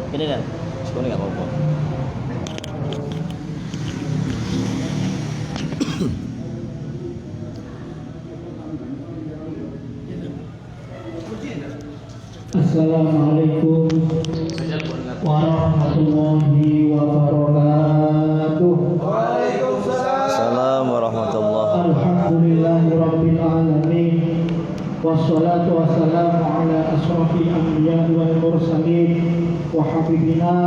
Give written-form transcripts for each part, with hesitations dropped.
Ini kan, ini nggak apa-apa. Assalamualaikum warahmatullahi wabarakatuh. Assalamualaikum warahmatullahi Alhamdulillahirabbil alamin. Wassalatu wassalamu ala asrofil anbiya wal mursalin wa habibina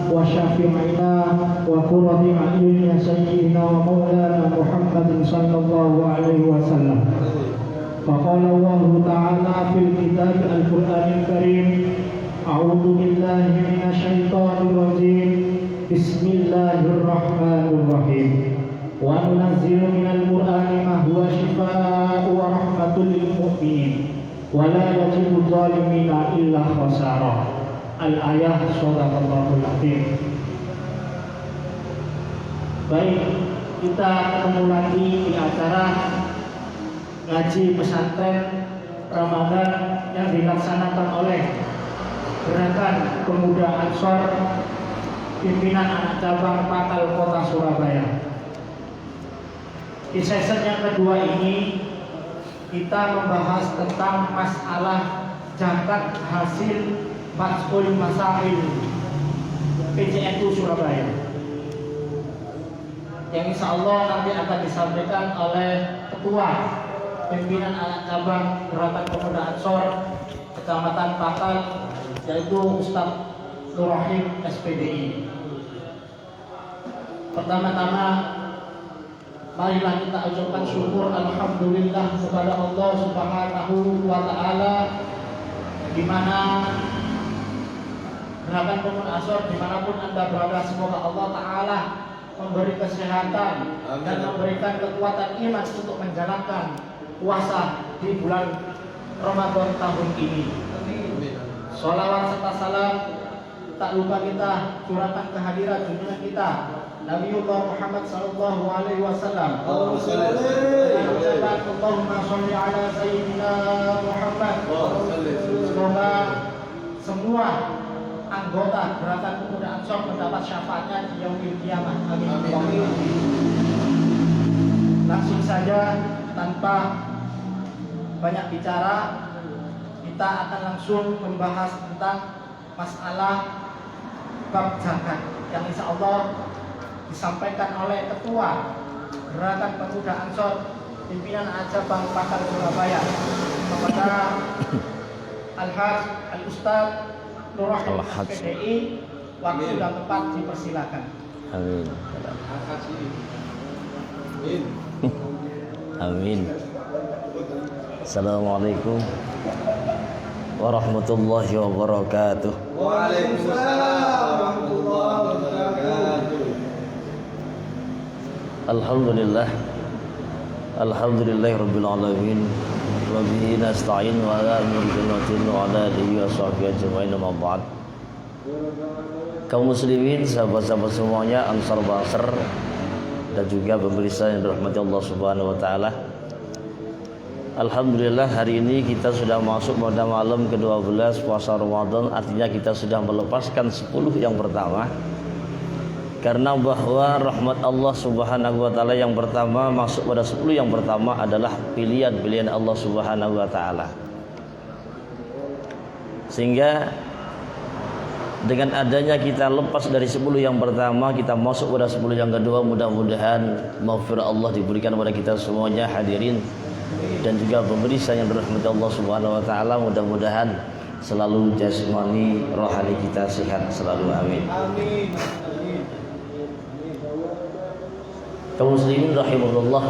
wa syafi'ina wa qurrati a'yunina sayyidina wa maulana Muhammadin sallallahu alaihi wasallam. Faqala Allah ta'ala fil kitab al-Qur'anil Karim, a'udzu billahi minasyaitonir rajim. Bismillahirrahmanirrahim. Wa nunazzilu minal Qur'ani ma huwa shifaa'un wa rahmatul lil mu'minin wa la yazidu adh-dhalimina illa khasara. Al-ayah shadaqallahul azim. Baik, kita ketemu lagi di acara ngaji pesantren Ramadan yang dilaksanakan oleh Gerakan Pemuda Ansor pimpinan anak cabang Pakal Kota Surabaya. Di sesi yang kedua ini kita membahas tentang masalah zakat hasil Majmul Masail PJNU Surabaya, yang insya Allah nanti akan disampaikan oleh Ketua Pimpinan Anak Cabang Gerakan Pemuda Ansor Kecamatan Pakal, yaitu Ustadz Nurrahim SPDI. Pertama-tama, marilah kita ucapkan syukur alhamdulillah kepada Allah Subhanahu wa Ta'ala, di mana Gerakan Pemuda Ansor dimanapun Anda berada, semoga Allah Ta'ala memberi kesehatan dan memberikan kekuatan iman untuk menjalankan puasa di bulan Ramadan tahun ini. Sholawat serta salam tak lupa kita curahkan kehadiran junjungan kita Nabiullah Muhammad sallallahu alaihi wasallam. Allahumma sholli ala sayyidina Muhammad. Semoga semua anggota Gerakan Pemuda Ansor mendapat syafaatnya di yaumil qiyamah. Amin. Langsung saja tanpa banyak bicara, kita akan langsung membahas tentang masalah bab zakat yang insya Allah disampaikan oleh Ketua Gerakan Pemuda Ansor pimpinan Cabang Pakal Surabaya kepada Al-Haj Al-Ustaz Nurrahim SPDI. Waktu dan tempat dipersilakan. Amin. Amin. Assalamualaikum warahmatullahi wabarakatuh. Waalaikumsalam warahmatullahi wabarakatuh. Alhamdulillah. Alhamdulillahirabbil alamin. Wa bihi nasta'in wa ala amrin wa ala alihi wa sahbihi ajma'in, amma ba'd. Kaum muslimin, sahabat-sahabat semuanya, Ansar Banser dan juga pemirsa yang dirahmati Allah Subhanahu wa taala. Alhamdulillah, hari ini kita sudah masuk pada malam ke-12 puasa Ramadan. Artinya kita sudah melepaskan 10 yang pertama. Karena bahwa rahmat Allah Subhanahu wa taala yang pertama masuk pada 10 yang pertama adalah pilihan-pilihan Allah Subhanahu wa taala. Sehingga dengan adanya kita lepas dari 10 yang pertama, kita masuk pada 10 yang kedua, mudah-mudahan maghfirah Allah diberikan kepada kita semuanya hadirin dan juga pemirsa yang dirahmati Allah Subhanahu wa taala. Mudah-mudahan selalu jasmani rohani kita sehat selalu, amin. Amin. Kaum muslimin rahimahullah,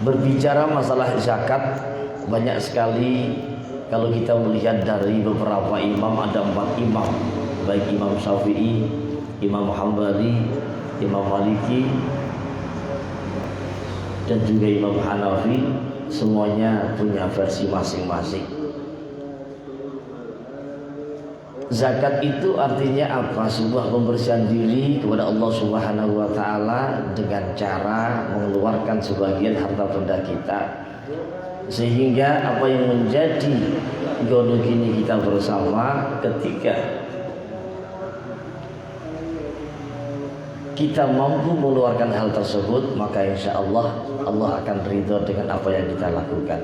berbicara masalah zakat banyak sekali. Kalau kita melihat dari beberapa imam, ada 4 imam, baik Imam Syafi'i, Imam Hambali, Imam Maliki, dan juga Imam Hanafi, semuanya punya versi masing-masing. Zakat itu artinya apa? Sebuah pembersihan diri kepada Allah Subhanahu wa taala dengan cara mengeluarkan sebagian harta benda kita, sehingga apa yang menjadi gini kita bersama ketika kita mampu mengeluarkan hal tersebut, maka insya Allah Allah akan ridho dengan apa yang kita lakukan.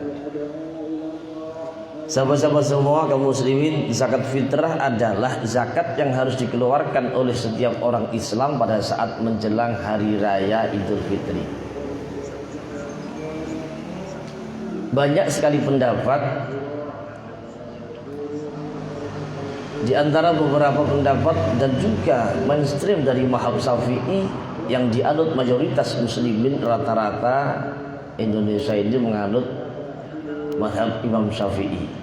Sahabat-sahabat semua kaum muslimin, zakat fitrah adalah zakat yang harus dikeluarkan oleh setiap orang Islam pada saat menjelang hari raya Idul Fitri. Banyak sekali pendapat. Di antara beberapa pendapat dan juga mainstream dari mazhab Syafi'i yang dianut mayoritas muslimin, rata-rata Indonesia ini menganut mazhab Imam Syafi'i.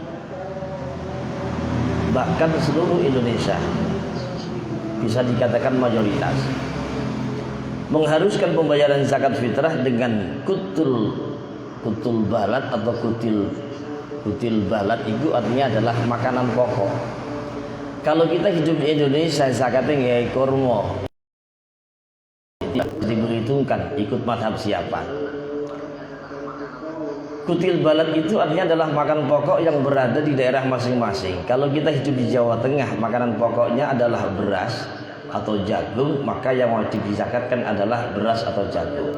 Bahkan seluruh Indonesia bisa dikatakan mayoritas mengharuskan pembayaran zakat fitrah dengan kutul balat atau kutil balat. Itu artinya adalah makanan pokok. Kalau kita hidup di Indonesia, zakatnya nggak kurma, diperhitungkan ikut mazhab siapa. Kutil balat itu artinya adalah makan pokok yang berada di daerah masing-masing. Kalau kita hidup di Jawa Tengah, makanan pokoknya adalah beras atau jagung, maka yang wajib dizakatkan adalah beras atau jagung.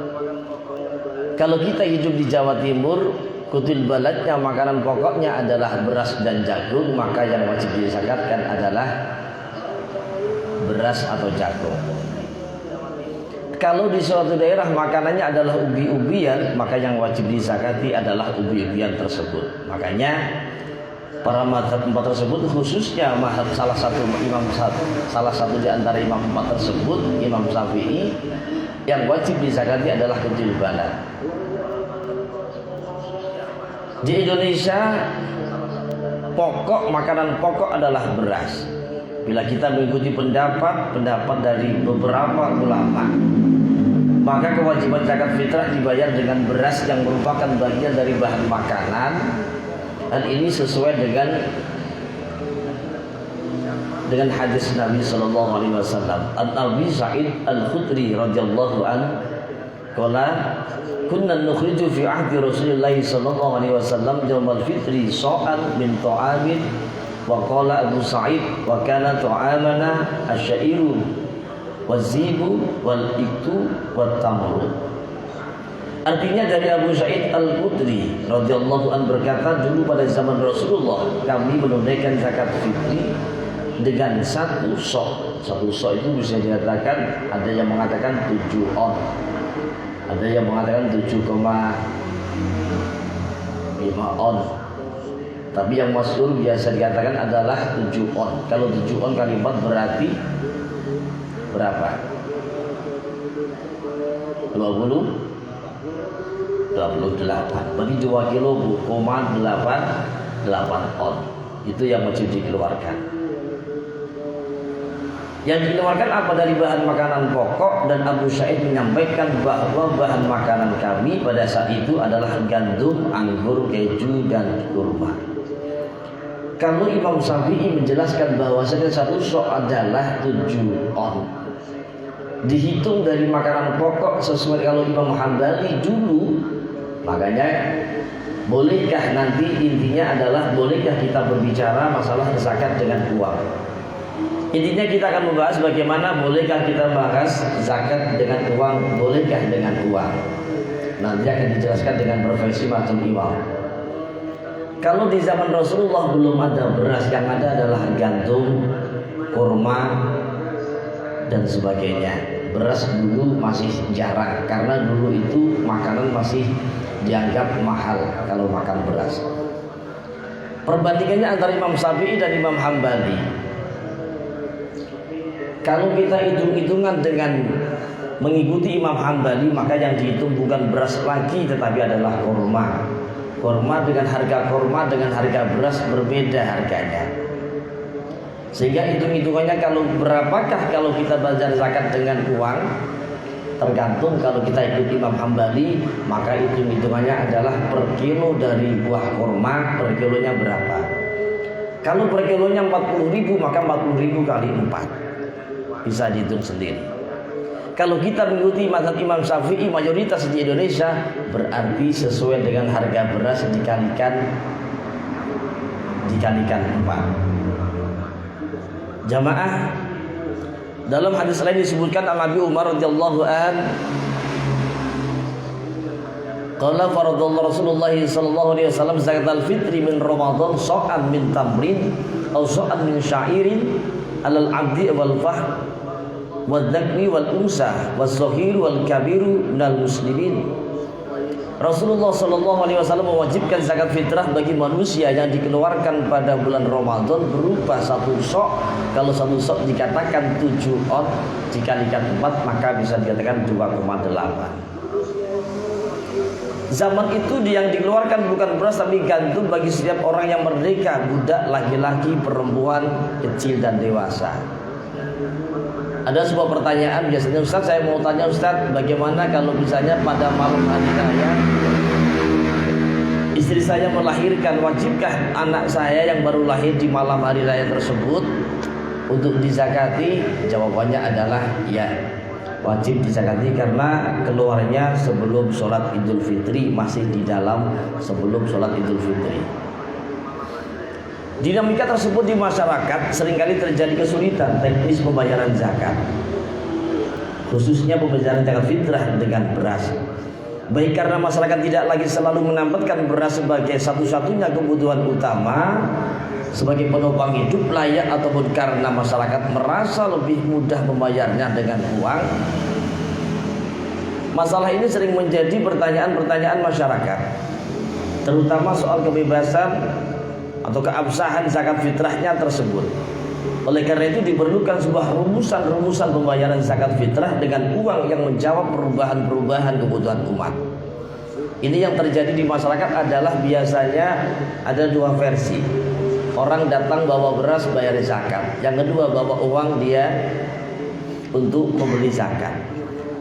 Kalau kita hidup di Jawa Timur, kutil balatnya makanan pokoknya adalah beras dan jagung, maka yang wajib dizakatkan adalah beras atau jagung. Kalau di suatu daerah makanannya adalah ubi-ubian, maka yang wajib dizakati adalah ubi-ubian tersebut. Makanya para mazhab empat tersebut, khususnya mazhab salah satu di antara imam empat tersebut, Imam Syafi'i, yang wajib dizakati adalah kutil balat. Di Indonesia makanan pokok adalah beras. Bila kita mengikuti pendapat dari beberapa ulama, maka kewajiban zakat fitrah dibayar dengan beras yang merupakan bagian dari bahan makanan, dan ini sesuai dengan hadis Nabi Sallallahu Alaihi Wasallam. An-Abi Sa'id Al-Khudri radhiyallahu anhu qala kunna nukhriju fi ahdi Rasulillah sallallahu alaihi wasallam yaumal fitri sa'an min ta'amin wa qala Abu Sa'id wa kana ta'amana asy-sya'iru wazibu wal iktu wat tamru. Artinya dari Abu Sa'id Al-Khudri radhiyallahu anhu berkata, dulu pada zaman Rasulullah kami menunaikan zakat fitri dengan satu sok. Satu sok itu bisa dikatakan, ada yang mengatakan 7 on, ada yang mengatakan 7,5 on. Tapi yang masyhur biasa dikatakan adalah 7 on. Kalau 7 on kali 4 berarti berapa? 28. Berarti 2 kilo 8 on. Itu yang wajib dikeluarkan. Yang dikeluarkan apa? Dari bahan makanan pokok. Dan Abu Sa'id menyampaikan bahwa bahan makanan kami pada saat itu adalah gandum, anggur, keju, dan kurma. Kalau Imam Syafi'i menjelaskan bahwasanya satu sok adalah 7 on, dihitung dari makanan pokok sesuai kalau Imam Hambali dulu. Makanya bolehkah, nanti intinya adalah bolehkah kita berbicara masalah zakat dengan uang. Intinya kita akan membahas bagaimana bolehkah kita bahas zakat dengan uang, bolehkah dengan uang. Nanti akan dijelaskan dengan profesi macam imam. Kalau di zaman Rasulullah belum ada beras, yang ada adalah gandum, kurma, dan sebagainya. Beras dulu masih jarang karena dulu itu makanan masih dianggap mahal kalau makan beras. Perbandingannya antara Imam Syafi'i dan Imam Hambali, kalau kita hitung-hitungan dengan mengikuti Imam Hambali, maka yang dihitung bukan beras lagi tetapi adalah kurma. Kurma dengan harga kurma dengan harga beras berbeda harganya. Sehingga hitung-hitungannya kalau berapakah kalau kita bayar zakat dengan uang, tergantung. Kalau kita ikut Imam Hambali, maka hitung-hitungannya adalah per kilo dari buah kurma, per kilonya berapa. Kalau per kilonya 40.000 maka 40.000 kali 4. Bisa dihitung sendiri. Kalau kita mengikuti mazhab Imam Syafi'i mayoritas di Indonesia, berarti sesuai dengan harga beras dikalikan 4. Jamaah, dalam hadis lain disebutkan Nabi Umar radhiyallahu an qala faradallahu Rasulullah sallallahu alaihi wasallam zakatal fitri min Ramadan sa'an min tamrin aw sa'an min sya'irin alal abdi wal fahr wal dhakri wal unsa was saghir wal kabiru minal muslimin. Rasulullah sallallahu alaihi wasallam mewajibkan zakat fitrah bagi manusia yang dikeluarkan pada bulan Ramadan berupa 1 sok. Kalau 1 sok dikatakan 7 on dikalikan 4 maka bisa dikatakan 2,8. Zaman itu yang dikeluarkan bukan beras tapi gandum bagi setiap orang yang merdeka, budak, laki-laki, perempuan, kecil dan dewasa. Ada sebuah pertanyaan biasanya, Ustaz, saya mau tanya Ustaz, bagaimana kalau misalnya pada malam hari raya istri saya melahirkan, wajibkah anak saya yang baru lahir di malam hari raya tersebut untuk dizakati? Jawabannya adalah ya, wajib dizakati karena keluarnya sebelum sholat Idul Fitri, masih di dalam sebelum sholat Idul Fitri. Dinamika tersebut di masyarakat seringkali terjadi kesulitan teknis pembayaran zakat, khususnya pembayaran zakat fitrah dengan beras. Baik karena masyarakat tidak lagi selalu menempatkan beras sebagai satu-satunya kebutuhan utama sebagai penopang hidup layak, ataupun karena masyarakat merasa lebih mudah membayarnya dengan uang. Masalah ini sering menjadi pertanyaan-pertanyaan masyarakat, terutama soal kebebasan atau keabsahan zakat fitrahnya tersebut. Oleh karena itu diperlukan sebuah rumusan pembayaran zakat fitrah dengan uang yang menjawab perubahan-perubahan kebutuhan umat. Ini yang terjadi di masyarakat adalah biasanya ada 2 versi. Orang datang bawa beras bayar zakat, yang kedua bawa uang dia untuk membeli zakat.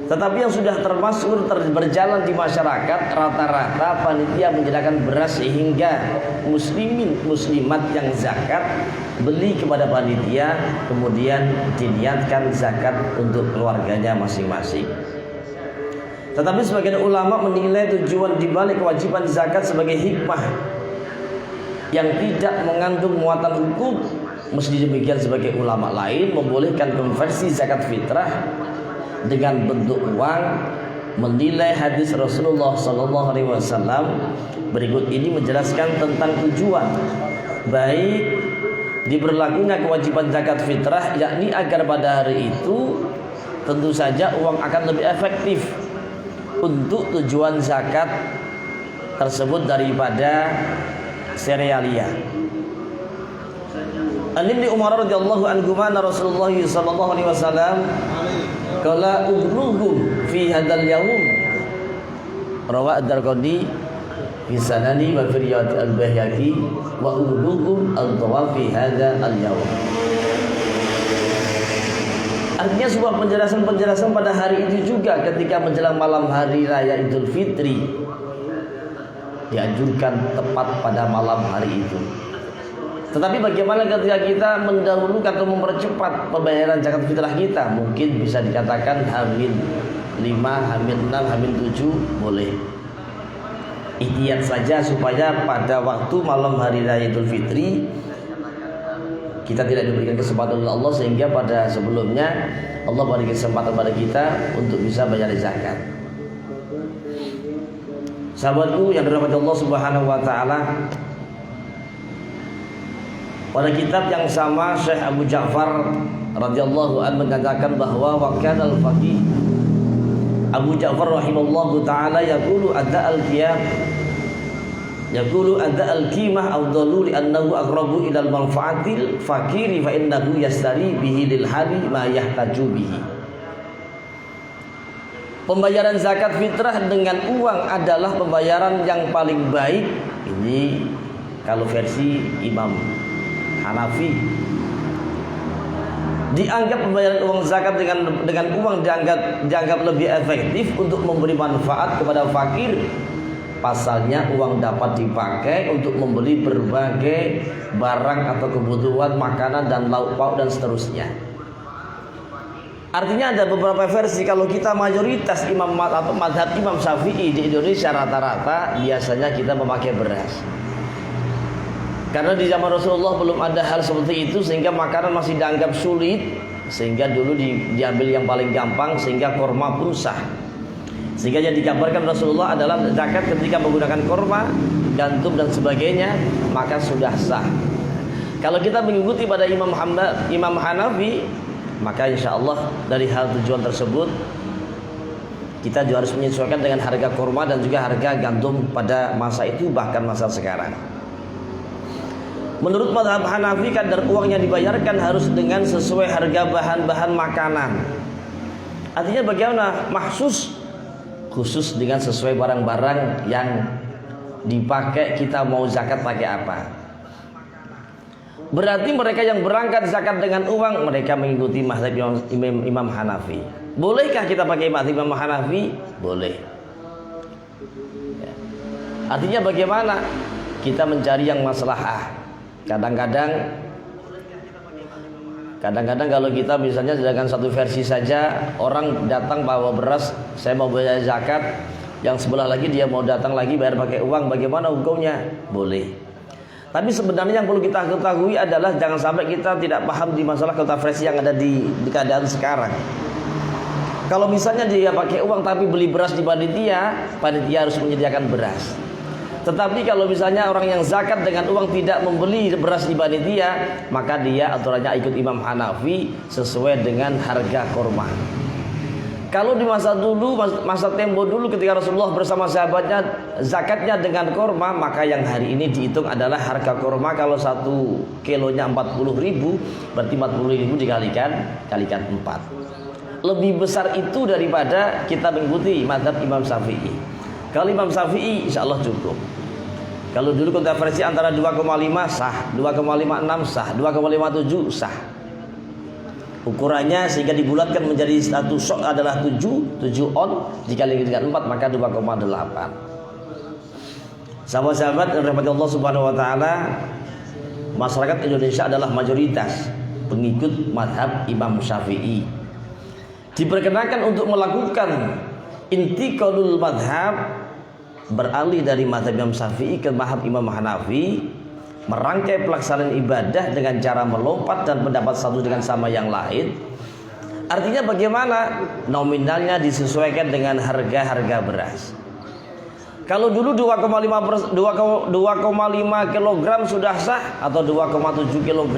Tetapi yang sudah termasyhur berjalan di masyarakat, rata-rata panitia menyediakan beras sehingga muslimin muslimat yang zakat beli kepada panitia, kemudian diniatkan zakat untuk keluarganya masing-masing. Tetapi sebagian ulama menilai tujuan dibalik kewajiban zakat sebagai hikmah yang tidak mengandung muatan hukum. Mesti demikian sebagai ulama lain membolehkan konversi zakat fitrah dengan bentuk uang, menilai hadis Rasulullah sallallahu alaihi wasallam berikut ini menjelaskan tentang tujuan baik diberlakunya kewajiban zakat fitrah, yakni agar pada hari itu tentu saja uang akan lebih efektif untuk tujuan zakat tersebut daripada serealia. An Ibnu Umar radhiyallahu anhu anna Rasulullah sallallahu alaihi wasallam qala udruhum fi hadzal yaum. Rawa ad-Darqutni fi sanani wa fi riwayat al-Baihaqi wa udruhum al-tawaf fi hadzal yaum. Artinya sebuah penjelasan pada hari itu juga ketika menjelang malam hari raya Idul Fitri dianjurkan tepat pada malam hari itu. Tetapi bagaimana ketika kita mendahulukan atau mempercepat pembayaran zakat fitrah kita? Mungkin bisa dikatakan H-5, H-6, H-7 boleh. Ikhtiar saja supaya pada waktu malam hari raya Idul Fitri kita tidak diberikan kesempatan oleh Allah, sehingga pada sebelumnya Allah beri kesempatan pada kita untuk bisa bayar zakat. Sahabatku yang dirahmati Allah Subhanahu wa taala, pada kitab yang sama Syekh Abu Ja'far radhiyallahu anhu mengatakan bahwa wakana al-faqih Abu Ja'far rahimallahu taala yaqulu adda al-qiyam yaqulu adda al-qimah afdalu li annahu aqrabu ila al-manfaatil faqiri fa innahu yastari bihi lil hali ma yahtaju bihi. Pembayaran zakat fitrah dengan uang adalah pembayaran yang paling baik. Ini kalau versi Imam Hanafi. Dianggap pembayaran uang zakat dengan uang dianggap lebih efektif untuk memberi manfaat kepada fakir pasalnya uang dapat dipakai untuk membeli berbagai barang atau kebutuhan makanan dan lauk pauk dan seterusnya. Artinya ada beberapa versi. Kalau kita mayoritas imam atau madhab Imam Syafi'i di Indonesia rata-rata biasanya kita memakai beras. Karena di zaman Rasulullah belum ada hal seperti itu, sehingga makanan masih dianggap sulit, sehingga dulu diambil yang paling gampang, sehingga korma pun sah. Sehingga yang dikabarkan Rasulullah adalah zakat ketika menggunakan korma, gandum dan sebagainya, maka sudah sah. Kalau kita mengikuti pada Imam Hanafi, maka insya Allah dari hal tujuan tersebut kita juga harus menyesuaikan dengan harga korma dan juga harga gandum pada masa itu, bahkan masa sekarang. Menurut mazhab Hanafi, kadar uang yang dibayarkan harus dengan sesuai harga bahan-bahan makanan. Artinya bagaimana? Khusus dengan sesuai barang-barang yang dipakai. Kita mau zakat pakai apa? Berarti mereka yang berangkat zakat dengan uang, mereka mengikuti mazhab Imam Hanafi. Bolehkah kita pakai mazhab Imam Hanafi? Boleh. Ya. Artinya bagaimana? Kita mencari yang maslahah. Kadang-kadang kalau kita misalnya dengan satu versi saja, orang datang bawa beras, saya mau bayar zakat, yang sebelah lagi dia mau datang lagi bayar pakai uang, bagaimana hukumnya? Boleh. Tapi sebenarnya yang perlu kita ketahui adalah jangan sampai kita tidak paham di masalah versi yang ada di keadaan sekarang. Kalau misalnya dia pakai uang tapi beli beras di panitia harus menyediakan beras. Tetapi kalau misalnya orang yang zakat dengan uang tidak membeli beras di panitia, maka dia aturannya ikut Imam Hanafi sesuai dengan harga korma. Kalau di masa tempo dulu ketika Rasulullah bersama sahabatnya zakatnya dengan korma, maka yang hari ini dihitung adalah harga korma. Kalau 1 kilonya 40.000, berarti 40.000 dikalikan 4. Lebih besar itu daripada kita mengikuti mazhab Imam Syafi'i. Kalau Imam Syafi'i insya Allah cukup. Kalau dulu konversi antara 2,5 sah, 2,56 sah, 2,57 sah. Ukurannya sehingga dibulatkan menjadi satu sok adalah 7 on dikali dengan 4 maka 2,8. Sahabat-sahabat yang dirahmati Allah Subhanahu wa taala, masyarakat Indonesia adalah mayoritas pengikut mazhab Imam Syafi'i. Diperkenakan untuk melakukan intiqalul mazhab, beralih dari mazhab Imam Syafi'i ke mazhab Imam Hanafi, merangkai pelaksanaan ibadah dengan cara melompat dan pendapat satu dengan sama yang lain. Artinya bagaimana? Nominalnya disesuaikan dengan harga-harga beras. Kalau dulu 2,5 kg sudah sah, atau 2,7 kg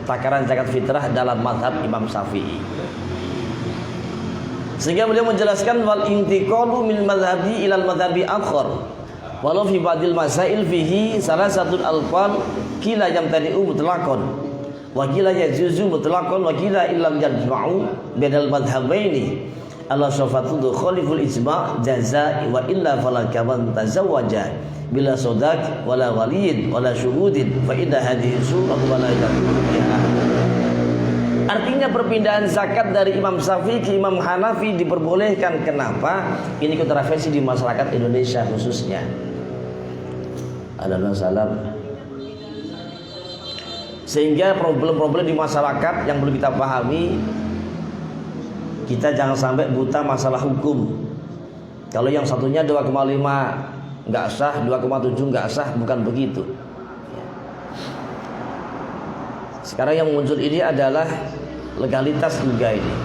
takaran zakat fitrah dalam mazhab Imam Syafi'i. Sehingga beliau menjelaskan wal intiqalu min madhhabi ilal madhhabi akhar. Walau fi ba'dil masail fihi salasatun alqan kila yamtani'u mutlaqan wa kila yajuzu mutlaqan wa kila illam yajma'u bainal madhhabaini ala syafatu khaliful ijma' jazaa wa illa fala kaman tazawwaja bila sadaq wala waliyin wala syuhudin fa inna hadhihi surah wala yakunu biha. Artinya perpindahan zakat dari Imam Syafi'i ke Imam Hanafi diperbolehkan. Kenapa? Ini kontroversi di masyarakat Indonesia khususnya. Alhamdulillah. Sehingga problem-problem di masyarakat yang perlu kita pahami, kita jangan sampai buta masalah hukum. Kalau yang satunya 2,5 nggak sah, 2,7 nggak sah, bukan begitu. Sekarang yang muncul ini adalah legalitas juga ini.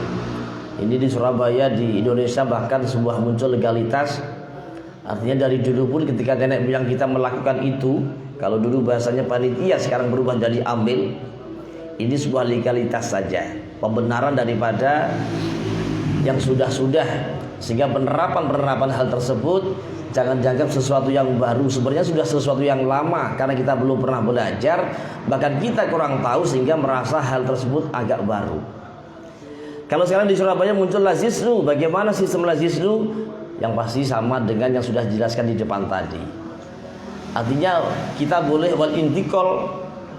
Ini di Surabaya, di Indonesia bahkan sebuah muncul legalitas. Artinya dari dulu pun ketika nenek moyang kita melakukan itu, kalau dulu bahasanya panitia, sekarang berubah jadi amil. Ini sebuah legalitas saja, pembenaran daripada yang sudah-sudah. Sehingga penerapan hal tersebut jangan dianggap sesuatu yang baru. Sebenarnya sudah sesuatu yang lama, karena kita belum pernah belajar, bahkan kita kurang tahu sehingga merasa hal tersebut agak baru. Kalau sekarang di Surabaya muncul lazisnu, bagaimana sistem lazisnu? Yang pasti sama dengan yang sudah dijelaskan di depan tadi. Artinya kita boleh wal intiqal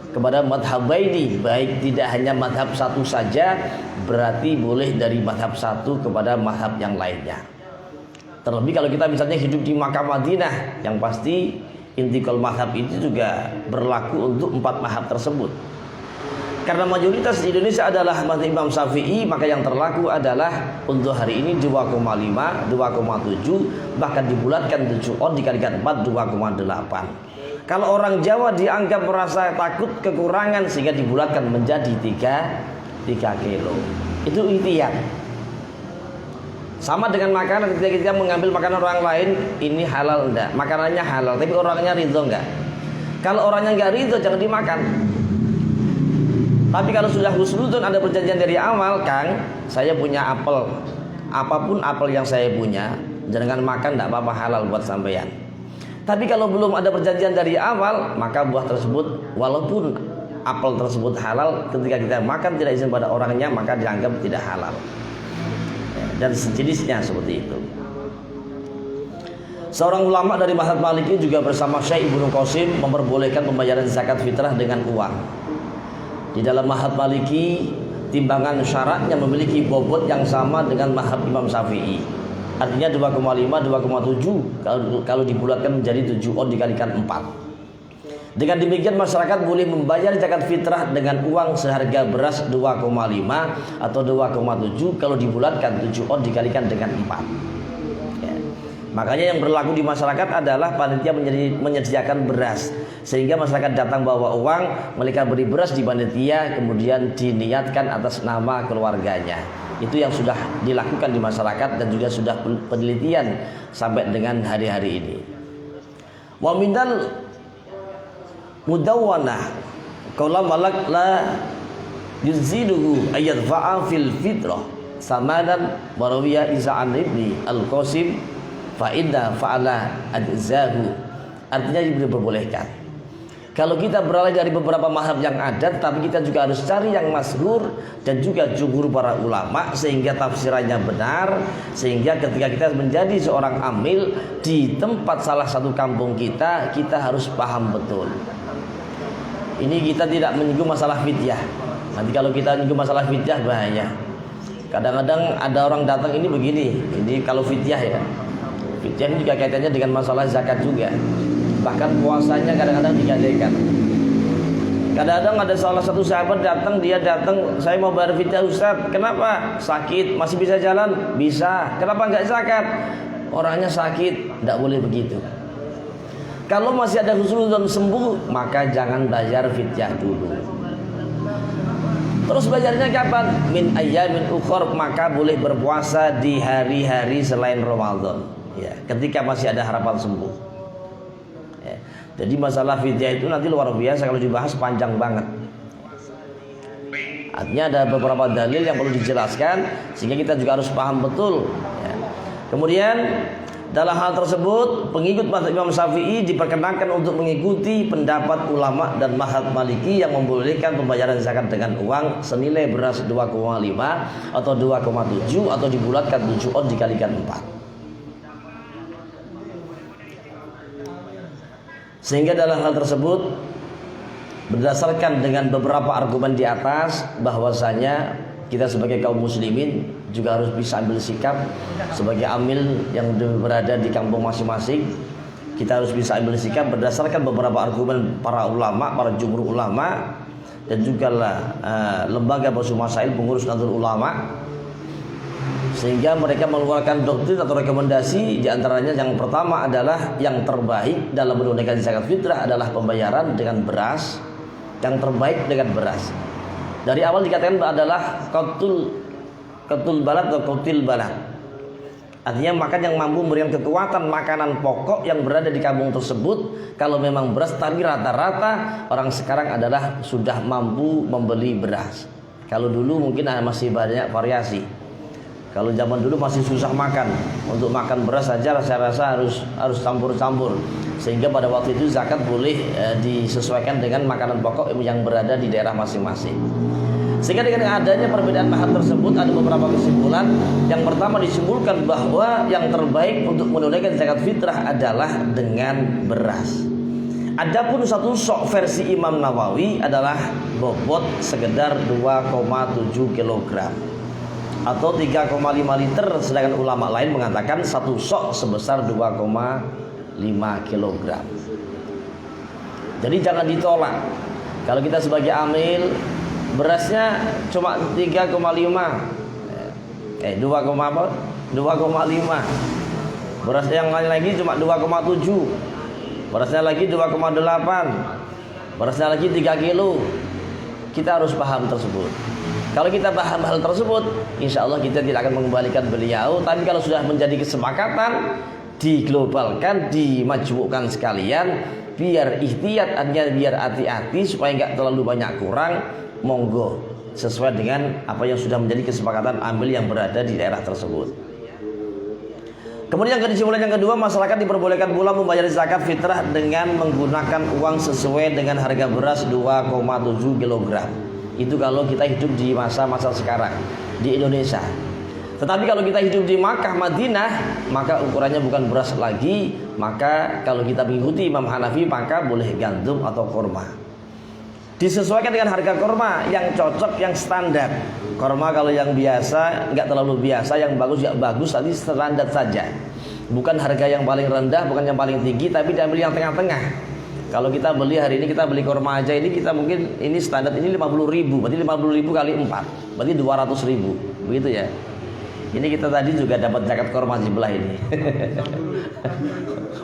kepada madhabaini, baik tidak hanya madhab satu saja, berarti boleh dari madhab satu kepada madhab yang lainnya. Terlebih kalau kita misalnya hidup di Makkah Madinah, yang pasti intikal mazhab itu juga berlaku untuk 4 mazhab tersebut. Karena mayoritas di Indonesia adalah mazhab Imam Syafi'i, maka yang terlaku adalah untuk hari ini 2,5, 2,7, bahkan dibulatkan 7 on dikalikan 4, 2,8. Kalau orang Jawa dianggap merasa takut kekurangan sehingga dibulatkan menjadi 3 kilo. Itu ikhtiar. Sama dengan makanan, ketika kita mengambil makanan orang lain, ini halal enggak? Makanannya halal, tapi orangnya ridho enggak? Kalau orangnya enggak ridho, jangan dimakan. Tapi kalau sudah husnuzon, ada perjanjian dari awal, Kang, saya punya apel, apapun apel yang saya punya, jangan makan, enggak apa-apa, halal buat sampean. Tapi kalau belum ada perjanjian dari awal, maka buah tersebut, walaupun apel tersebut halal, ketika kita makan tidak izin pada orangnya, maka dianggap tidak halal. Dan sejenisnya seperti itu. Seorang ulama dari mazhab Maliki juga bersama Syekh Ibnu Qasim memperbolehkan pembayaran zakat fitrah dengan uang. Di dalam mazhab Maliki, timbangan syaratnya memiliki bobot yang sama dengan mazhab Imam Syafi'i. Artinya 2,5, 2,7 kalau dibulatkan menjadi 7 on dikalikan 4. Dengan demikian masyarakat boleh membayar zakat fitrah dengan uang seharga beras 2,5 atau 2,7 kalau dibulatkan 7 on dikalikan dengan 4. Ya. Makanya yang berlaku di masyarakat adalah panitia menyediakan beras, sehingga masyarakat datang bawa uang, mereka beri beras di panitia, kemudian diniatkan atas nama keluarganya. Itu yang sudah dilakukan di masyarakat dan juga sudah penelitian sampai dengan hari-hari ini. Wa minal mudawwanah qala malak la yuziduhu ayat fa'a fil fitrah samanan warawiya Iza'an ibni al-Qasim fa'inda fa'ala adzahu. Artinya diperbolehkan. Kalau kita beralih dari beberapa mazhab yang ada, tapi kita juga harus cari yang masyhur dan juga jumhur para ulama sehingga tafsirannya benar, sehingga ketika kita menjadi seorang amil di tempat salah satu kampung kita harus paham betul. Ini kita tidak menyinggung masalah fidyah. Nanti kalau kita menyinggung masalah fidyah bahaya. Kadang-kadang ada orang datang ini begini, ini kalau fidyah ya. Fidyah ini juga kaitannya dengan masalah zakat juga. Bahkan puasanya kadang-kadang digadaikan. Kadang-kadang ada salah satu sahabat datang, dia datang, saya mau bayar fidyah Ustaz. Kenapa? Sakit, masih bisa jalan? Bisa. Kenapa enggak zakat? Orangnya sakit, enggak boleh begitu. Kalau masih ada husnuzon sembuh, maka jangan bayar fidyah dulu. Terus bayarnya kapan? Min ayyamin ukhor, maka boleh berpuasa di hari-hari selain Ramadan. Ya, ketika masih ada harapan sembuh. Ya, jadi masalah fidyah itu nanti luar biasa kalau dibahas panjang banget. Artinya ada beberapa dalil yang perlu dijelaskan sehingga kita juga harus paham betul. Ya. Kemudian dalam hal tersebut, pengikut mazhab Imam Syafi'i diperkenankan untuk mengikuti pendapat ulama dan mazhab Maliki yang membolehkan pembayaran zakat dengan uang senilai beras 2,5 atau 2,7 atau dibulatkan 7 on dikalikan 4. Sehingga dalam hal tersebut, berdasarkan dengan beberapa argumen di atas, bahwasanya kita sebagai kaum muslimin juga harus bisa ambil sikap sebagai amil yang berada di kampung masing-masing. Kita harus bisa ambil sikap berdasarkan beberapa argumen para ulama, para jumhur ulama, dan juga lembaga Basul Masail pengurus Nahdlatul Ulama, sehingga mereka mengeluarkan doktrin atau rekomendasi. Di antaranya yang pertama adalah yang terbaik dalam menunaikan zakat fitrah adalah pembayaran dengan beras, yang terbaik dengan beras. Dari awal dikatakan adalah qatul balad atau qatil balad. Artinya makan yang mampu memberikan kekuatan makanan pokok yang berada di kampung tersebut. Kalau memang beras, tapi rata-rata orang sekarang adalah sudah mampu membeli beras. Kalau dulu mungkin masih banyak variasi. Kalau zaman dulu masih susah makan. Untuk makan beras saja saya rasa harus campur-campur. Sehingga pada waktu itu zakat boleh disesuaikan dengan makanan pokok yang berada di daerah masing-masing. Sehingga dengan adanya perbedaan mazhab tersebut ada beberapa kesimpulan. Yang pertama disimpulkan bahwa yang terbaik untuk menunaikan zakat fitrah adalah dengan beras. Adapun satu sok versi Imam Nawawi adalah bobot sekedar 2,7 kg. atau 3,5 liter, sedangkan ulama lain mengatakan satu sok sebesar 2,5 kilogram. Jadi jangan ditolak. Kalau kita sebagai amil berasnya cuma 3,5 2,5. Beras yang lain lagi cuma 2,7. Berasnya lagi 2,8. Berasnya lagi 3 kilo. Kita harus paham tersebut. Kalau kita paham hal tersebut, insya Allah kita tidak akan mengembalikan beliau. Tapi kalau sudah menjadi kesepakatan, diglobalkan, dimajmukan sekalian, biar ihtiyat, artinya biar hati-hati supaya nggak terlalu banyak kurang, monggo sesuai dengan apa yang sudah menjadi kesepakatan amil yang berada di daerah tersebut. Kemudian kesimpulan yang kedua, masyarakat diperbolehkan pula membayar zakat fitrah dengan menggunakan uang sesuai dengan harga beras 2,7 kg. Itu kalau kita hidup di masa-masa sekarang di Indonesia. Tetapi kalau kita hidup di Makkah, Madinah, maka ukurannya bukan beras lagi. Maka kalau kita mengikuti Imam Hanafi, maka boleh gandum atau korma. Disesuaikan dengan harga korma yang cocok, yang standar. Korma kalau yang biasa, nggak terlalu biasa, yang bagus ya bagus, tadi standar saja. Bukan harga yang paling rendah, bukan yang paling tinggi, tapi diambil yang tengah-tengah. Kalau kita beli hari ini, kita beli korma aja ini, kita mungkin ini standar ini 50.000, berarti 50.000 kali 4, berarti 200.000, begitu ya. Ini kita tadi juga dapat zakat korma sebelah ini.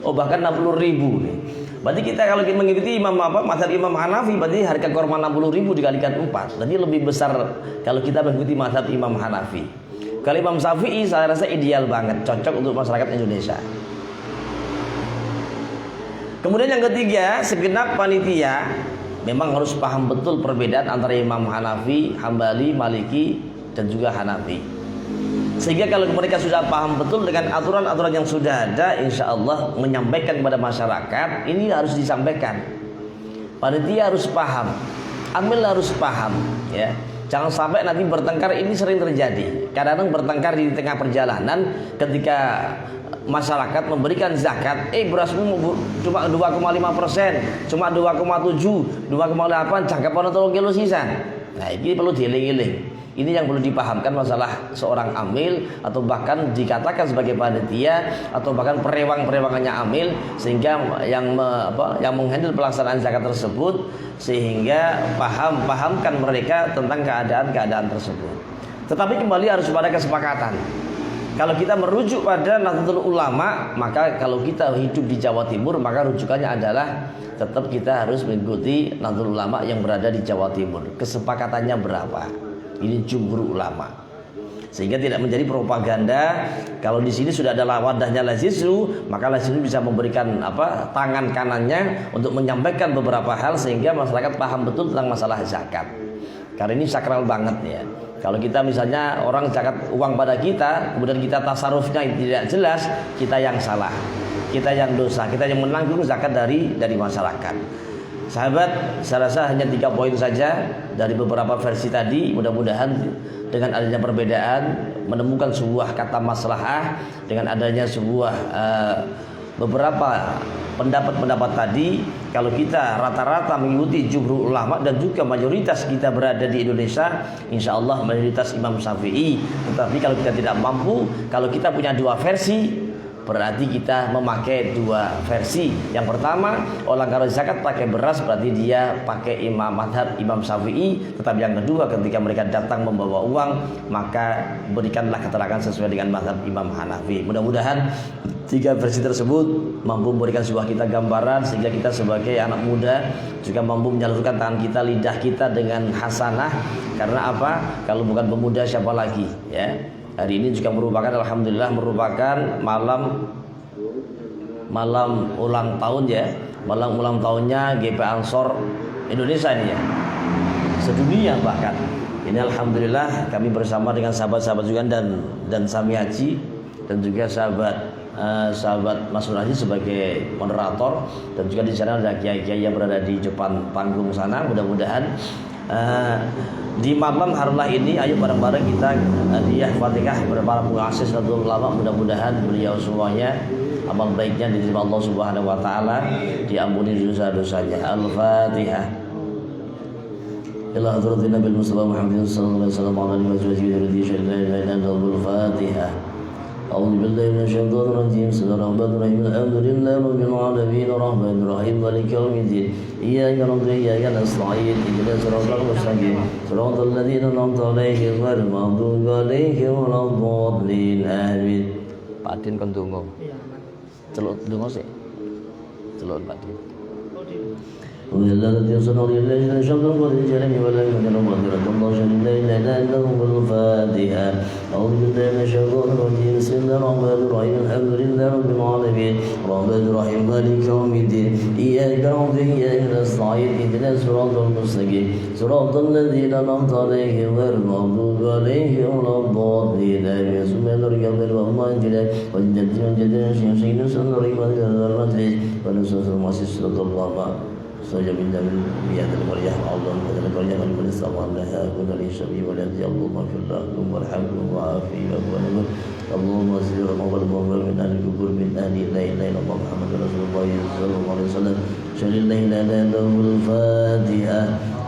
Oh bahkan 60.000 nih. Berarti kita kalau kita mengikuti mazhab Imam Hanafi, berarti harga korma 60.000 dikalikan 4, berarti lebih besar kalau kita mengikuti mazhab Imam Hanafi. Kalau Imam Syafi'i saya rasa ideal banget, cocok untuk masyarakat Indonesia. Kemudian yang ketiga, segenap panitia memang harus paham betul perbedaan antara Imam Hanafi, Hambali, Maliki, dan juga Hanafi. Sehingga kalau mereka sudah paham betul dengan aturan-aturan yang sudah ada, insya Allah menyampaikan kepada masyarakat, ini harus disampaikan. Panitia harus paham, amil harus paham, ya. Jangan sampai nanti bertengkar, ini sering terjadi. Kadang-kadang bertengkar di tengah perjalanan ketika masyarakat memberikan zakat, berasmu cuma 2,5%, cuma 2,7, 2,8, jangkapan atau kilo sisan. Nah, ini perlu dieling-eling. Ini yang perlu dipahamkan masalah seorang amil, atau bahkan dikatakan sebagai panitia, atau bahkan perewang-perewangannya amil, sehingga yang menghandle pelaksanaan zakat tersebut, sehingga pahamkan mereka tentang keadaan tersebut. Tetapi kembali harus pada kesepakatan. Kalau kita merujuk pada Nahdlatul Ulama, maka kalau kita hidup di Jawa Timur, maka rujukannya adalah tetap kita harus mengikuti Nahdlatul Ulama yang berada di Jawa Timur. Kesepakatannya berapa? Ini jumhur ulama. Sehingga tidak menjadi propaganda. Kalau di sini sudah ada wadahnya Lazizu, maka Lazizu bisa memberikan tangan kanannya untuk menyampaikan beberapa hal sehingga masyarakat paham betul tentang masalah zakat. Karena ini sakral banget ya. Kalau kita misalnya orang zakat uang pada kita, kemudian kita tasarufnya tidak jelas, kita yang salah, kita yang dosa, kita yang menanggung zakat dari masyarakat. Sahabat, saya rasa hanya 3 poin saja dari beberapa versi tadi. Mudah-mudahan dengan adanya perbedaan, menemukan sebuah kata maslahah, dengan adanya sebuah beberapa pendapat-pendapat tadi, kalau kita rata-rata mengikuti jumhur ulama dan juga mayoritas kita berada di Indonesia, insya Allah mayoritas Imam Syafi'i. Tetapi kalau kita tidak mampu, kalau kita punya 2 versi, berarti kita memakai 2 versi. Yang pertama, orang kalau zakat pakai beras, berarti dia pakai mazhab Imam Syafi'i. Tetapi yang kedua, ketika mereka datang membawa uang, maka berikanlah keterangan sesuai dengan mazhab Imam Hanafi. Mudah-mudahan 3 versi tersebut mampu memberikan sebuah kita gambaran, sehingga kita sebagai anak muda juga mampu menyalurkan tangan kita, lidah kita dengan hasanah. Karena apa? Kalau bukan pemuda siapa lagi, ya. Hari ini juga merupakan, alhamdulillah, merupakan malam ulang tahun ya, malam ulang tahunnya GP Ansor Indonesia ini ya, sedunia bahkan. Ini alhamdulillah kami bersama dengan sahabat-sahabat juga dan Sami Haji, dan juga sahabat Mas Nur Haji sebagai moderator, dan juga di sana ada kiai-kiai yang berada di depan panggung sana. Mudah-mudahan di malam harlah ini, ayo bareng-bareng kita hadiah Fatihah kepada para muassis Nahdlatul Ulama. Mudah-mudahan beliau semuanya amal baiknya diterima Allah Subhanahu wa taala, diampuni dosa-dosanya. Al-Fatihah. إلى حضرة النبي المصطفى محمد صلى الله عليه وسلم وعلى آله وصحبه وسلم لا إله إلا أنت الفاتحة. أعوذ بالله من الشيطان الرجيم. بسم الله الرحمن الرحيم. الحمد لله رب العالمين الرحمن الرحيم مالك يوم الدين إياك نعبد وإياك نستعين اهدنا الصراط المستقيم صراط الذين أنعمت عليهم غير المغضوب عليهم ولا الضالين آمين. Pak Din kon donga. Iya. Celuk donga sik. Celuk Pak Din. Oh, di والذي يصنع لله شمس والجلم ولا يمكن مغفرة الله شهد لا إله إلا أنه الفاتحة. أعوذ بالله من الشيطان الرجيم. بسم الله الرحمن الرحيم. الحمد لله رب العالمين الرحمن الرحيم مالك يوم الدين إياك نعبد وإياك نستعين اهدنا الصراط المستقيم صراط الذين أنعمت عليهم غير المغضوب عليهم ولا الضالين آمين. ثم نرجع بالله إلى وجدت وجدنا شيئا سنريد المجلس ونسوس المؤسس صلى الله عليه وسلم من بيد القرية الله من القرية من استمع لها كل شبيه ولد اللهم في الله ثم ارحمهم وعافيه ونبر اللهم اغفر اللهم من اهل الكفر من اهل لا اله الا الله محمد رسول الله صلى الله عليه وسلم شهد لا اله الا الله الفاتحة.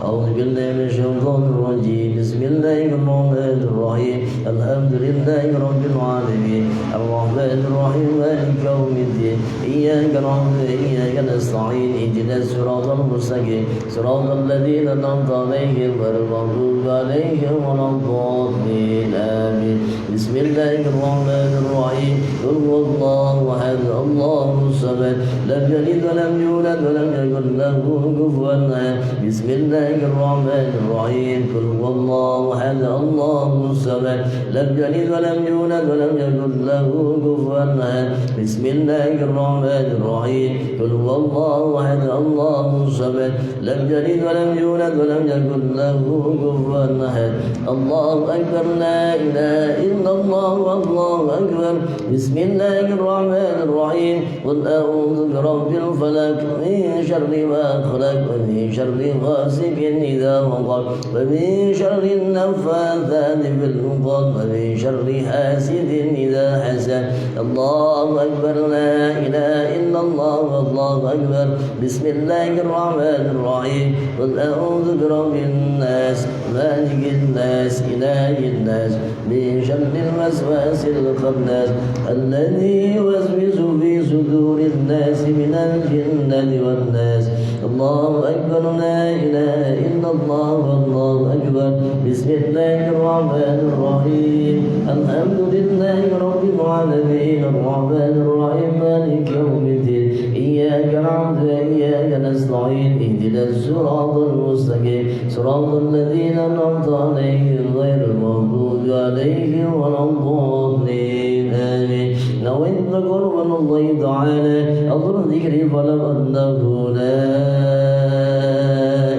أعوذ بالله من الشيطان الرجيم. بسم الله الرحمن الرحيم. الحمد لله رب العالمين الرحمن الرحيم مالك يوم الدين إياك نعبد وإياك نستعين اهدنا الصراط المستقيم صراط الذين أنعمت عليهم غير المغضوب عليهم ولا الضالين آمين. بسم الله الرحمن الرحيم. قل هو الله أحد الله الصمد لم يلد ولم يولد ولم يكن له كفوا أحد. بسم الله الرحمن الرحيم. قل هو الله أحد الله الصمد لم يلد ولم يولد ولم يكن له كفوا أحد. بسم الله الرحمن الرحيم. قل هو الله أحد الله الصمد لم يلد ولم يولد ولم يكن له كفوا أحد. الله أكبر لا إله إلا الله والله أكبر. بسم الله الرحمن الرحيم. قل أعوذ برب الفلق من شر ما خلق ومن شر غاسق إذا وقب ومن شر النفاثات في العقد ومن شر حاسد إذا حسد. الله أكبر لا إله إلا الله والله أكبر. بسم الله الرحمن الرحيم. قل أعوذ برب الناس مالك الناس إله الناس من شر الوسواس الخناس الذي يوسوس في صدور الناس من الجنة والناس. الله أكبر لا إله إلا الله والله أكبر. بسم الله الرحمن الرحيم. الحمد لله رب العالمين الرحمن الرحيم مالك يوم الدين إياك نعبد وإياك نستعين اهدنا الصراط المستقيم صراط الذين أنعمت عليهم غير المغضوب عليهم ولا الضالين آمين. نويت قربا الله تعالى أفضل ذكر فلم أنه لا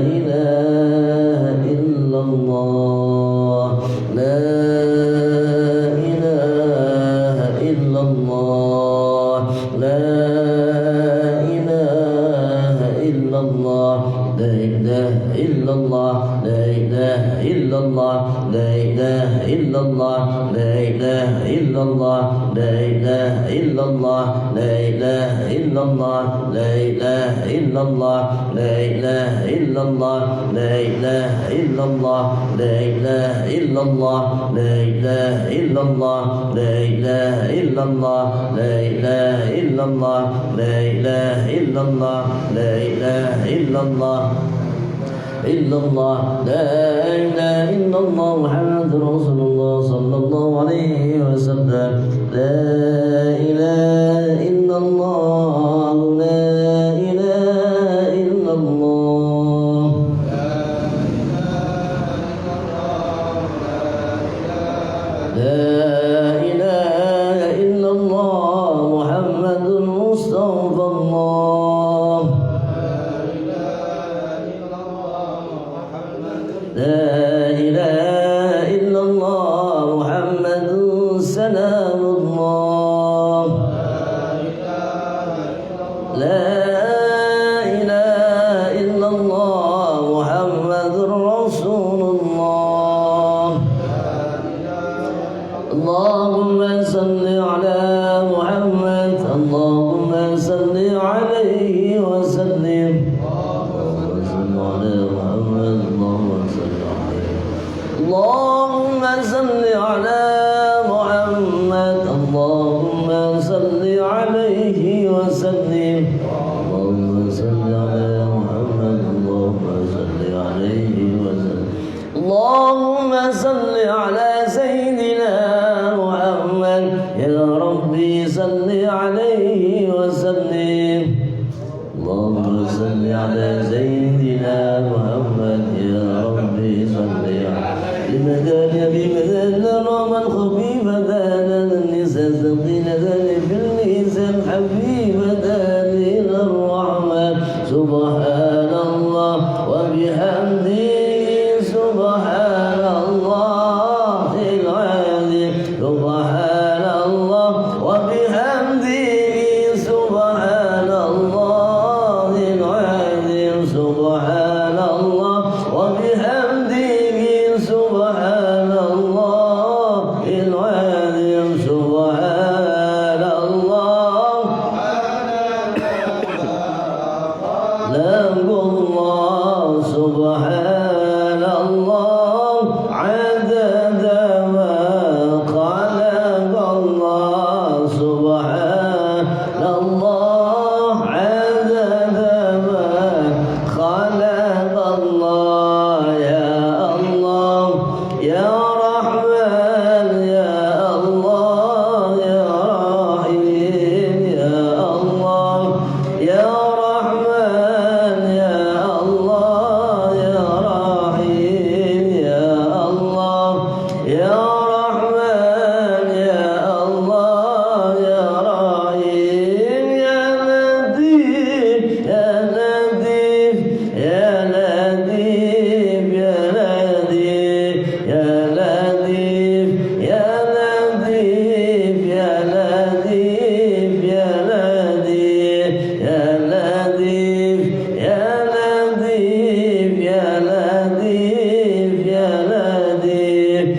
إله إلا الله لا إله إلا الله لا إله إلا الله لا إله إلا الله لا إله إلا الله لا إله إلا الله لا إله إلا الله لا إله إلا الله لا إله إلا الله لا إله إلا الله لا إله إلا الله لا إله إلا الله لا إله إلا الله لا إله إلا الله لا إله إلا الله لا إله إلا الله لا إله إلا الله لا إله إلا الله إلا الله لا إله إلا الله محمد رسول الله صلى الله عليه وسلم. لا إله إلا الله لا إله إلا الله لا إله إلا الله محمد مصطفى الله لا إله إلا الله محمد سلام الله لا إله إلا الله محمد رسول الله. اللهم صل على محمد اللهم صل عليه وسلم. اللهم صل على محمد اللهم صل صل على سيدنا محمد يا ربي صل عليه وسلم اللهم صل على سيدنا محمد يا ربي صل عليه بمدان الرحمن خفيفة النساء ثقيلة في اللسان حبيبة إلى الرحمن سبحان الله وبحمده سبحان الله العظيم سبحان الله وبحمده سبحان الله العظيم سبحان الله وبحمده سبحان الله العظيم سبحان الله له الله سبحان الله عدد ما خلق الله سبحان الله عدد ما خلق الله يا الله يا رحمن يا الله يا رحيم يا الله يا رحمن يا الله يا رحيم يا الله يا رحمن يا الله يا رحيم يا لطيف يا لطيف يا لطيف يا لطيف يا لطيف يا لطيف يا لطيف يا لطيف يا لطيف يا لطيف يا لطيف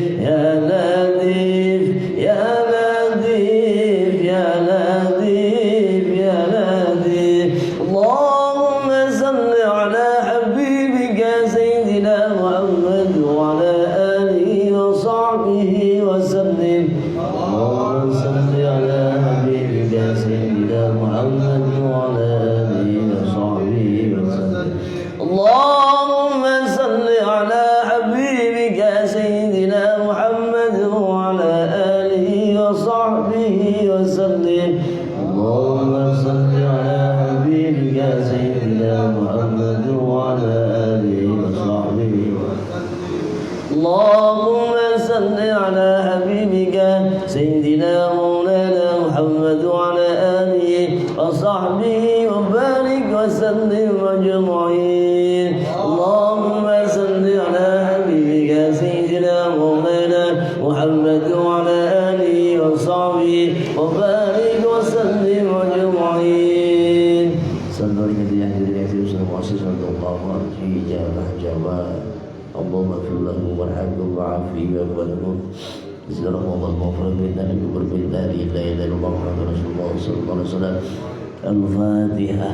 يا لطيف يا لطيف يا لطيف يا لطيف يا لطيف اللهم صل على حبيبك سيدنا محمد وعلى آله وصحبه وسلم اللهم صل على حبيبك سيدنا محمد وعلى آله وصحبه وسلم اللهم صل على حبيبك سيدنا محمد وعلى آله وصحبه وسلم اللهم صل على حبيبك سيدنا محمد وعلى آله وصحبه اللهم صل على حبيبك سيدنا مولانا محمد وعلى آله وصحبه وبارك وسلم أجمعين اللهم صل على حبيبك سيدنا مولانا محمد وعلى آله وصحبه وبارك وسلم أجمعين صلوا على النبي الله عليه جابا اللهم اغفر له وارحمه وعافيه وارحمه زرهم الله مغفرة بنا لكبر بالله لا إله إلا الله محمد رسول الله صلى الله عليه وسلم الفاتحة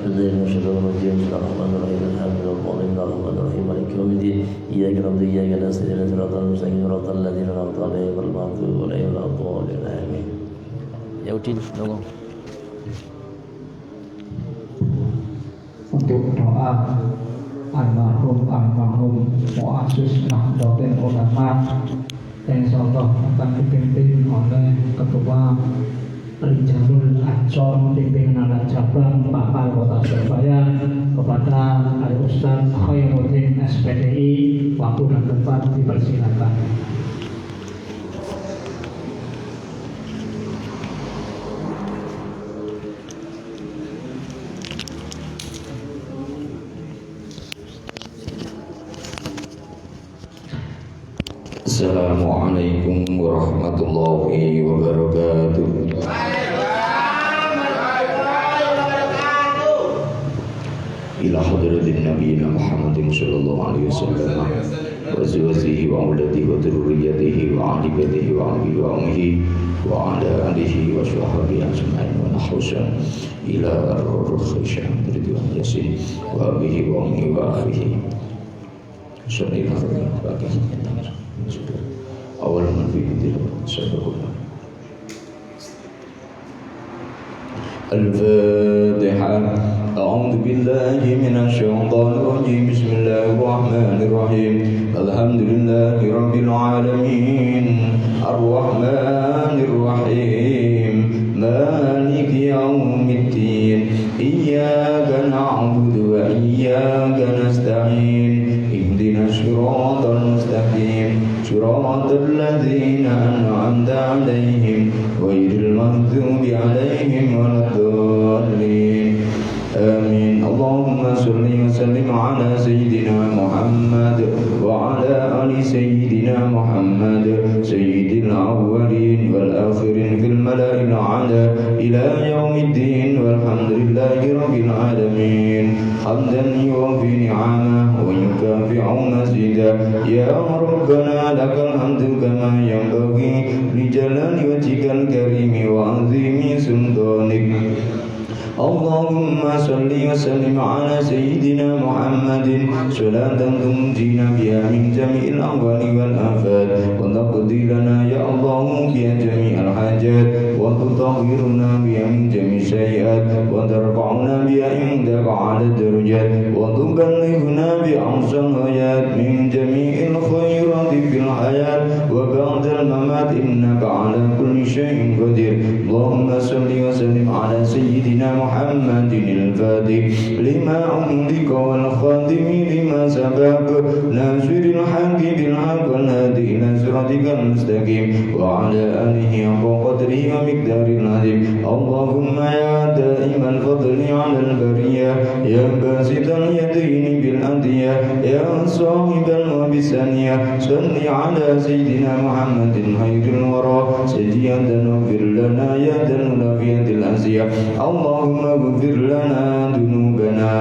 الذين يشهدون الدين بسم الله الرحمن الرحيم الحمد لله الرحمن الرحيم مالك يوم الدين إياك نعبد وإياك نستعين صراط المستقيم صراط الذين أنعمت عليهم غير المغضوب عليهم ولا الضالين آمين يا Udin tunggu untuk doa almarhum muassis Nahdlatul Ulama yang insyaallah akan dipimpin oleh Ketua Rijalul Ansor pimpinan cabang Pakar Kota Surabaya kepada Al Ustaz Khairuddin SPDI. Waktu dan tempat dipersilakan. Assalamualaikum warahmatullahi wabarakatuh. Ila hadratin nabiyina Muhammadin sallallahu alaihi wasallam wa azwajihi wa auladihi wa dhurriyyatihi wa ahlihi wa abihi wa ummihi wa ala alihi wa sahbihi ajma'in wa nahusha ila ar-ruh ridwan yasin wa abihi wa ummihi wa akhihi sallallahu alaihi wasallam. Awal menfidil sababullah. Al-Fatihah. أعوذ بالله من الشيطان الرجيم بسم الله الرحمن الرحيم الحمد لله رب العالمين الرحمن الرحيم مالك يوم الدين إياك نعبد وإياك نستعين اهدنا الصراط المستقيم صراط الذين أنعمت عليهم غير المغضوب عليهم ولا الضالين آمين. اللهم صل وسلم على سيدنا محمد وعلى آل سيدنا محمد سيد الأولين والآخرين في الملأ الأعلى إلى يوم الدين والحمد لله رب العالمين حمدا يوفي نعمه ويكافئ مزيدا يا ربنا لك الحمد كما ينبغي لجلال وجهك الكريم وعظيم سلطانك. اللهم صل وسلم على سيدنا محمد صلاة تنجينا بها من جميع الأهوال والآفات وتقضي لنا يا الله بها جميع الحاجات وتطهرنا بها من جميع السيئات وترفعنا بها عندك على الدرجات وتبلغنا بأقصى الغايات من جميع الخيرات في الحياة وبعد الممات إنك على كل شيء قدير. اللهم صل وسلم على سيدنا محمد الفاتح لما أملك والخاتم لما سبق ناصر الحق بالحق والهادي إلى صراطك المستقيم وعلى آله وقدره ومقدار العظيم. اللهم يا دائم الفضل على البرية يا باسط اليدين بالأدية يا صاحب الوبسانية صل على سيدنا محمد خير الورى سجيدا واغفر لنا يا ذا العافية الأسية. اللهم اغفر لنا ذنوبنا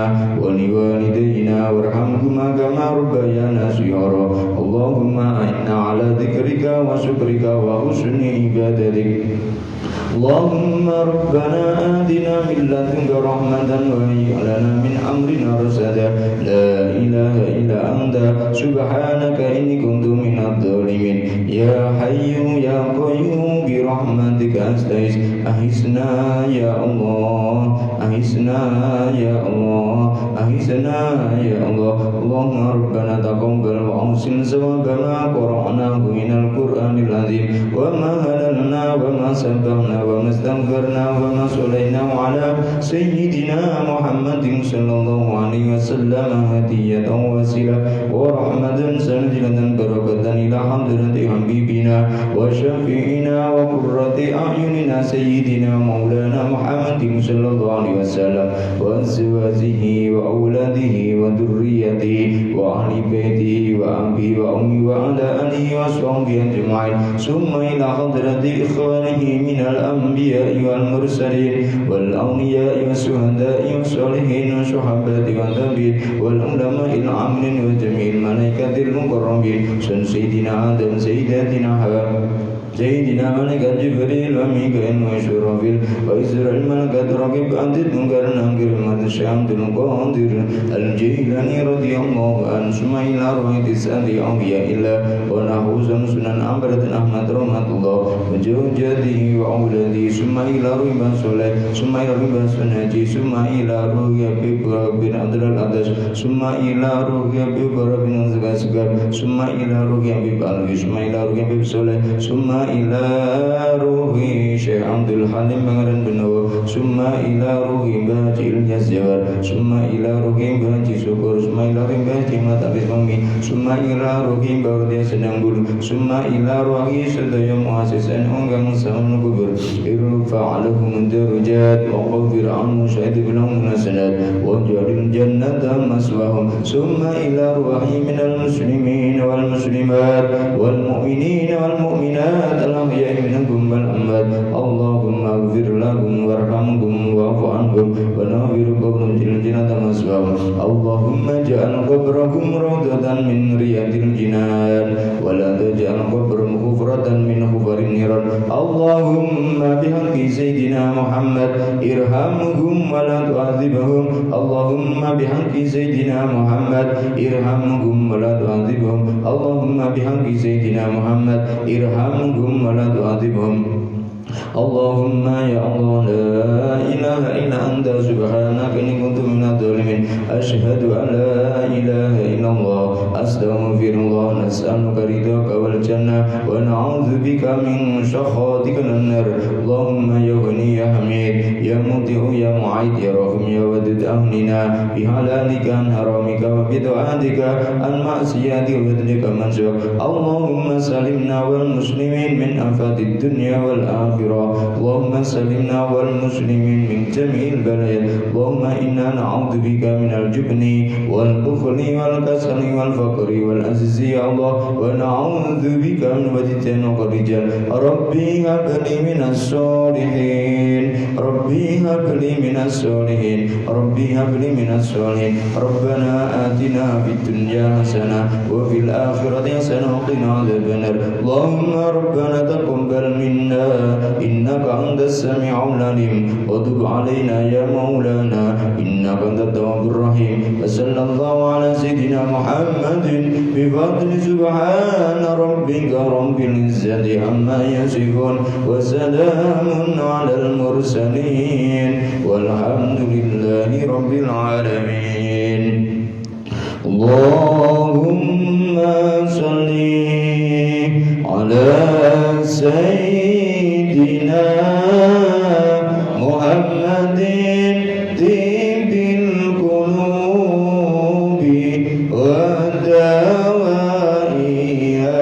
ولوالدينا وارحمهما كما ربيانا صغارا. اللهم أعنا على ذكرك وشكرك وحسن عبادتك. اللهم ربنا آتنا من لدنك رحمة وهيئ لنا من أمرنا رشدا. لا إله إلا أنت سبحانك إني كنت من الظالمين. يا حي يا قيوم برحمتك أستغيث أغثنا يا الله أغثنا يا الله أغثنا يا الله. اللهم ربنا تقبل وأحسن ثواب ما قرأناه من القرآن العظيم وما هللنا وما سبحنا وما استغفرنا وما صلينا على سيدنا محمد صلى الله عليه وسلم هدية وسيلة ورحمة سنجلة بركة إلى حضرة حبيبنا وشفيعنا وقرة أعيننا سيدنا مولانا محمد صلى الله عليه وسلم وأزواجه وأولاده وذريته وأهل بيته وأبيه وأمي وعلى آله وصحبه أجمعين ثم إلى حضرة إخوانه من الأنبياء والمرسلين والأولياء والشهداء والصالحين والصحابة والنبيين والعلماء العاملين وجميع الملائكة المقربين سيدنا آدم سيداتنا حواء سيدنا ملك جبريل وميكائيل وإسرافيل وإسرائيل ملكة رقيب عدد منكر ننكر مد الشام القادر الجيلاني رضي الله عنه ثم إلى روح تسعة أولياء الله ونحو سنن أمرة أحمد رحمة الله وزوجته وأولاده ثم إلى روح بن صالح ثم إلى روح بن سناجي ثم إلى روح أبي بن عبد الأدس ثم إلى روح أبي بن زكاسكر ثم إلى روح أبي بن ثم إلى روح أبي صالح ثم إلى روح شيخ عبد الحليم Pangeran Benowo summa ila ruhi bajil jazawar summa ila ruhi baji syukur summa ila ruhi baji matalis mami summa ila ruhi bawdi sedang bulu summa ila ruhi sedaya muasisan onggang sahun kubur irfa'alahum darajat wa qawfir anhu syahid bilahum nasanat wa jalil jannata maswahum summa ila ruhi minal muslimin wal muslimat wal mu'minin wal mu'minat al-ahya'i minhum wal amwat. Allahumma ighfir lahum warhamhum wa'fu anhum wa nawwir qabrahum jannatan maswahum. Allahumma ja'al qabrahum rawdatan min riyadil jinan wa la taj'al qabrahum hufratan min hufarin niran. Allahumma bihaqqi sayyidina Muhammad irhamhum wa la tu'adzibhum. Allahumma bihaqqi sayyidina Muhammad irhamhum wa la tu'adzibhum. Allahumma bihaqqi sayyidina Muhammad irhamhum wa la tu'adzibhum. اللهم يا الله لا إله إلا أنت سبحانك إني كنت من الظالمين أشهد أن لا إله إلا الله أستغفر الله نسألك رضاك والجنة ونعوذ بك من سخطك النار اللهم يا غني يا حميد يا مطيع يا معيد يا رحيم يا ودود أغننا بحلالك عن حرامك وبطاعتك عن معصيتك وبفضلك من سواك اللهم سلمنا والمسلمين من آفات الدنيا والآخرة اللهم سلمنا والمسلمين من جميع البلايا اللهم إنا نعوذ بك من الجبن والبخل والكسل والفقر والعجز يا الله ونعوذ بك من وجدان الرجال ربي هب لي من الصالحين ربي هب لي من الصالحين ربي هب لي من الصالحين ربنا آتنا في الدنيا حسنة وفي الآخرة حسنة وقنا عذاب النار اللهم ربنا تقبل منا إنك أنت السميع العليم وتب علينا يا مولانا إنك أنت التواب الرحيم وصلى الله على سيدنا محمد بفضل سبحان ربك رب العزة عما يصفون وسلام على المرسلين والحمد لله رب العالمين اللهم صل على سيدنا محمد طب القلوب ودوائها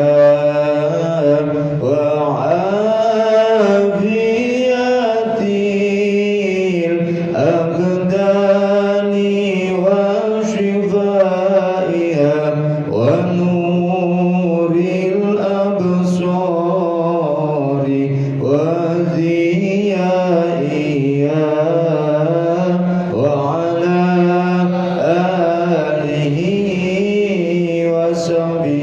وعافية الأبدان وشفائها ونور الأبصار وضيائها وعلى آله وصحبه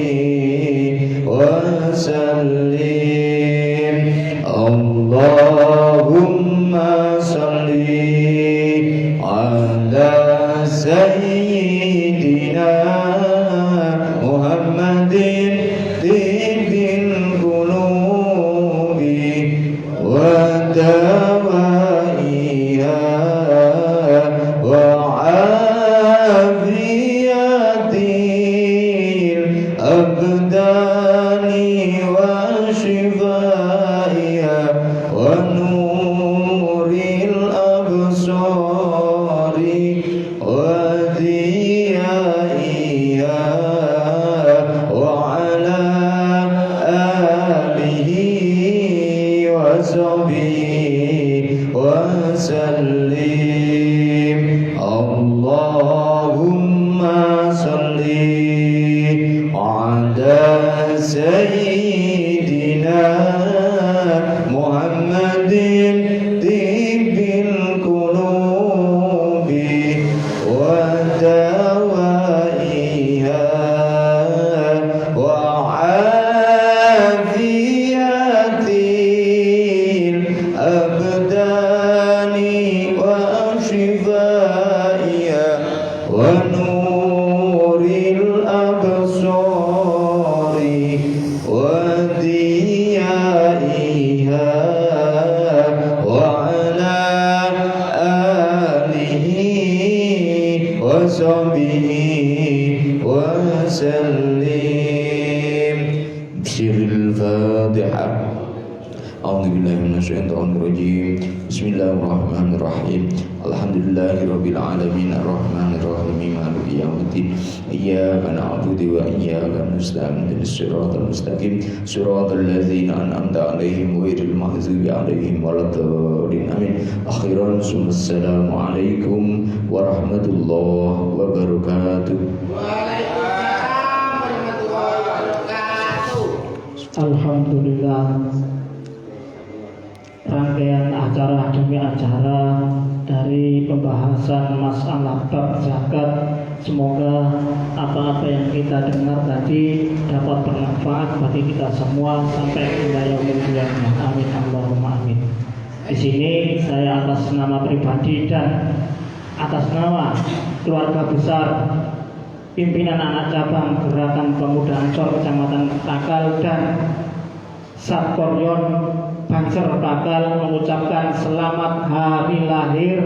وسلم اللهم صل على سيدنا محمد طب القلوب ودوائها وعافية الأبدان وشفائها ونور الأبصار وضيائها وعلى آله وصحبه وسلم اللهم صل على سيدنا محمد طب القلوب ودوائها وعافية الأبدان وشفائها ونور الأبصار وديائها وعلى آله وصحبه وسلم بسر الفاتحة أعوذ بالله من الشيطان الرجيم بسم الله الرحمن الرحيم الحمد لله رب العالمين الرحمن الرحيم مالك يوم الدين إياك نعبد وإياك نستعين الصراط المستقيم صراط الذين أنعمت عليهم غير المغضوب عليهم ولا الضالين آمين أخيرا ثم السلام عليكم ورحمة الله وبركاته. Alhamdulillah, rangkaian acara demi acara dari pembahasan masalah bab zakat, semoga apa-apa yang kita dengar tadi dapat bermanfaat bagi kita semua sampai ila yaumil qiyamah. Amin Allahumma amin. Di sini saya atas nama pribadi dan atas nama keluarga besar pimpinan anak cabang Gerakan Pemuda Ancor Kecamatan Takal dan Satporyon Banser bakal mengucapkan selamat hari lahir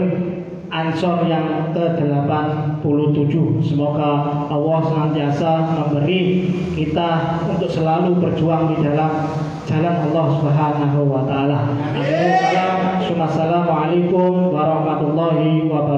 Ansor yang ke-87. Semoga Allah senantiasa memberi kita untuk selalu berjuang di dalam jalan Allah Subhanahu wa taala. Assalamualaikum warahmatullahi wabarakatuh.